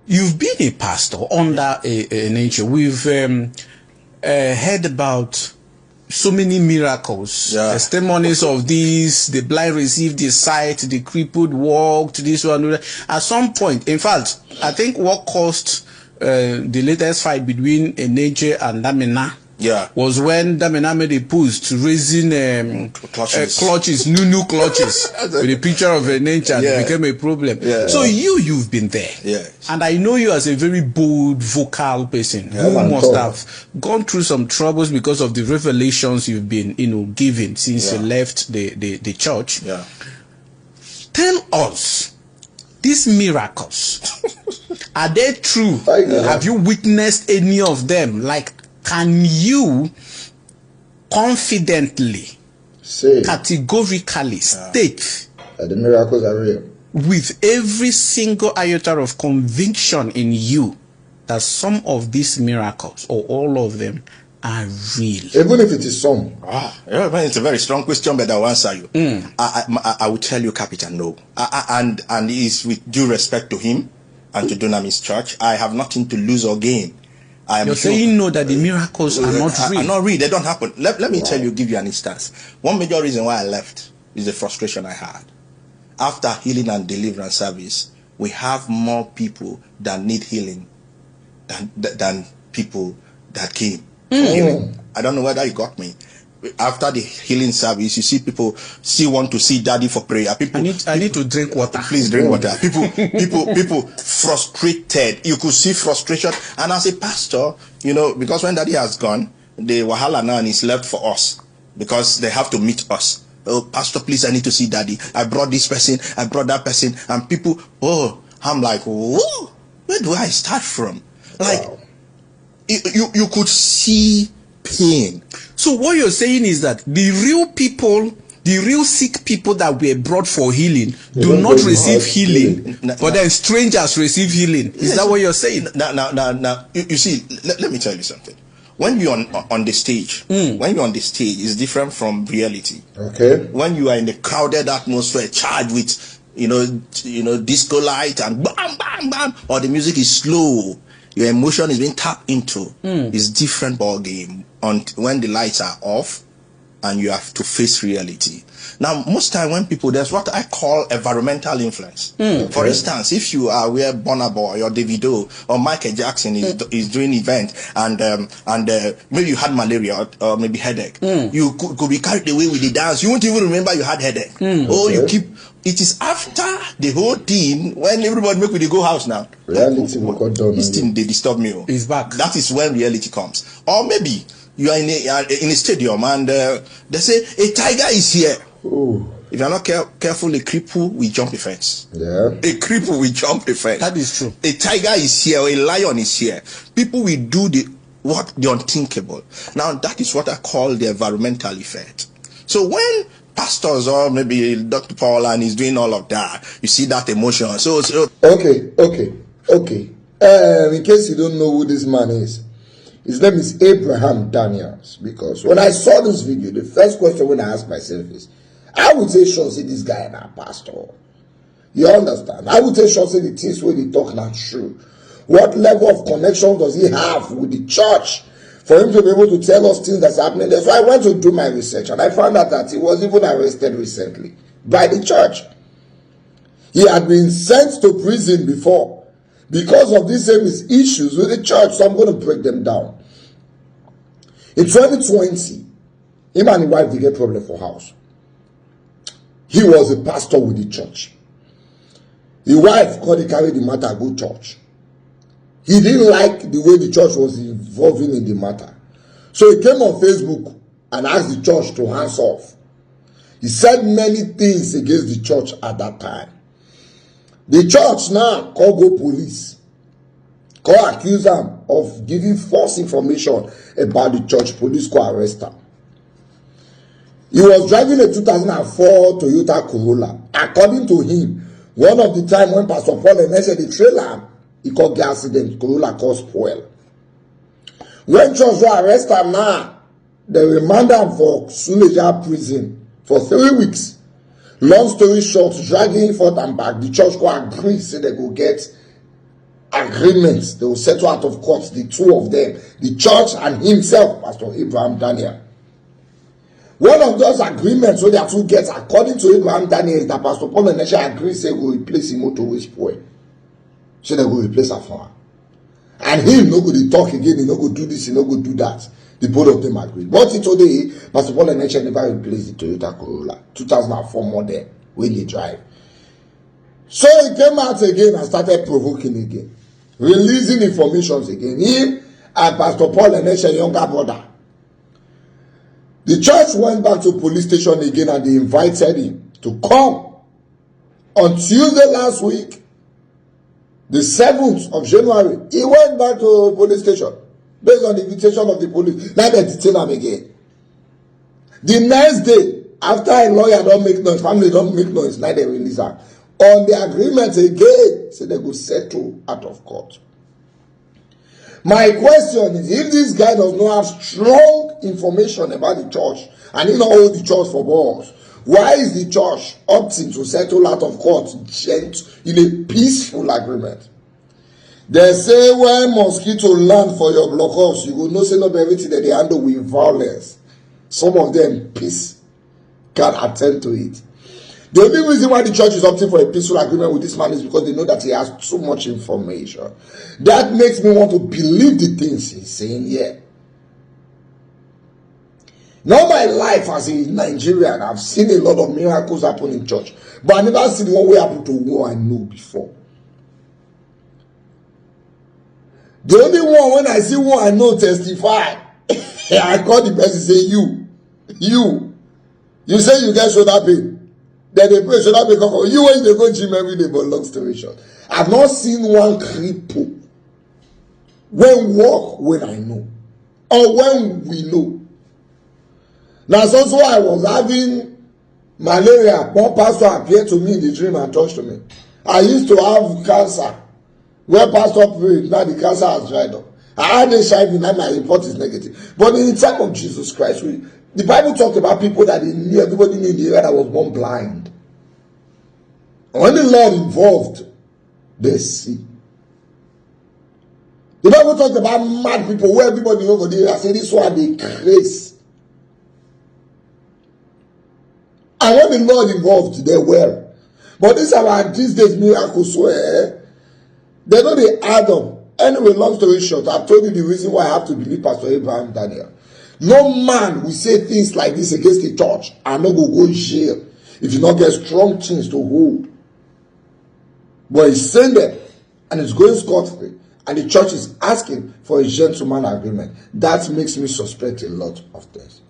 you've been a pastor under a nature. We've heard about so many miracles, testimonies of this. The blind received the sight, the crippled walked, this one. At some point, in fact, I think what caused the latest fight between nature and Damina was when Damina made a push to raising clutches, new clutches, with a picture of nature, and it became a problem. So you've been there, and I know you as a very bold, vocal person who must have gone through some troubles because of the revelations you've been, given since you left the church. Tell us, these miracles, are they true? Have you witnessed any of them? Like, can you confidently, categorically state that the miracles are real, with every single iota of conviction in you, that some of these miracles, or all of them, are real? Even if it is some. It's a very strong question, but I'll answer you. I will tell you, Captain, no. And it's with due respect to him and to Dunamis Church. I have nothing to lose or gain. You're saying no, that the miracles are not real? Are not real. They don't happen. Let me give you an instance. One major reason why I left is the frustration I had. After healing and deliverance service, we have more people that need healing than people that came. I don't know whether you got me. After the healing service, you see people still want to see daddy for prayer. People, I need to drink water. Please drink water. People frustrated. You could see frustration. And as a pastor, because when daddy has gone, the wahala now is left for us, because they have to meet us. Oh, pastor, please, I need to see daddy. I brought this person, I brought that person, and people. I'm like, whoa, where do I start from? Like, you could see pain. So what you're saying is that the real people, the real sick people that were brought for healing, do not receive healing, but then strangers receive healing. Is that what you're saying? Now, you see, let me tell you something. When you're on the stage, it's different from reality. Okay. When you are in a crowded atmosphere, charged with, disco light and bam, bam, bam, or the music is slow, your emotion is being tapped into. It's different ball game when the lights are off and you have to face reality. Now, most time when people, there's what I call environmental influence. For instance, if you are where Burna Boy or Davido or Michael Jackson is doing event and maybe you had malaria or maybe headache, you could be carried away with the dance. You won't even remember you had headache. You keep. It is after the whole thing when everybody make with the go house now. Reality will cut down. This thing they disturb me. It's back. That is when reality comes. Or maybe you are in a stadium and they say a tiger is here. If you're not careful, a cripple will jump a fence. A cripple will jump a fence. That is true. A tiger is here, or a lion is here. People will do the unthinkable. Now that is what I call the environmental effect. So when pastors or maybe Dr. Paul and he's doing all of that, you see that emotion. So okay. In case you don't know who this man is, his name is Abraham Daniels. Because when I saw this video, the first question when I asked myself is, I would say, sure, say this guy now, pastor. You understand? I would say, sure, say the things when he talk not true. What level of connection does he have with the church for him to be able to tell us things that's happening there? So I went to do my research and I found out that he was even arrested recently by the church. He had been sent to prison before because of these same issues with the church. So I'm going to break them down. In 2020, him and his wife, they get problem for house. He was a pastor with the church. The wife called, he carried the matter, go church. He didn't like the way the church was involving in the matter. So he came on Facebook and asked the church to hands off. He said many things against the church at that time. The church now call go police. Call accuse him of giving false information about the church. Police call arrest him. He was driving a 2004 Toyota Corolla. According to him, one of the time when Pastor Paul mentioned the trailer, he called the accident, Corolla caused spoil. When church arrested him now, they remanded him for Suleja prison for 3 weeks. Long story short, dragging him forth and back, the church go agree, say they go get agreements. They will settle out of court, the two of them, the church and himself, Pastor Abraham Daniel. One of those agreements wey their two get, according to Abraham Daniel, is that Pastor Paul and Nesha agree say go replace him motor wey spoil. So they go replace her for her. And him no go dey talk again, he no go do this, he no go do that. The both of them agree. But today, Pastor Paul and Nesha never replaced the Toyota Corolla 2004 model wey they drive. So he came out again and started provoking again, releasing information again. Him and Pastor Paul and Nesha younger brother. The church went back to police station again and they invited him to come. On Tuesday last week, the 7th of January, he went back to police station based on the invitation of the police. Now they detain him again. The next day, after a lawyer don't make noise, family don't make noise, now they release her. On the agreement again, so they go settle out of court. My question is, if this guy does not have strong information about the church and he not hold the church for balls, why is the church opting to settle out of court in a peaceful agreement? They say when mosquito land for your blockhouse, you will not say not everything that they handle with violence. Some of them peace can attend to it. The only reason why the church is opting for a peaceful agreement with this man is because they know that he has too much information. That makes me want to believe the things he's saying here. Now my life as a Nigerian, I've seen a lot of miracles happen in church, but I never seen one way happen to one I know before. The only one when I see one I know testify, I call the person say you say you get shoulder pain. Then they pray shoulder pain come from you when they go gym every day, but long story short. I've not seen one cripple when walk when I know or when we know. Now so I was having malaria. One pastor appeared to me in the dream and touched me. I used to have cancer. Where pastor prayed, now the cancer has dried up. I had HIV, now my report is negative. But in the time of Jesus Christ, the Bible talked about people that they knew, everybody knew in the area that was born blind. And when the Lord involved, they see. The Bible talked about mad people where everybody over there say this one they crazy. And when the Lord involved, they were. But these days miracles where they know they add up. Anyway, long story short, I've told you the reason why I have to believe Pastor Abraham Daniel. No man will say things like this against the church and not go jail if you not get strong things to hold. But he's saying them and it's going scot-free, and the church is asking for a gentleman agreement. That makes me suspect a lot of things.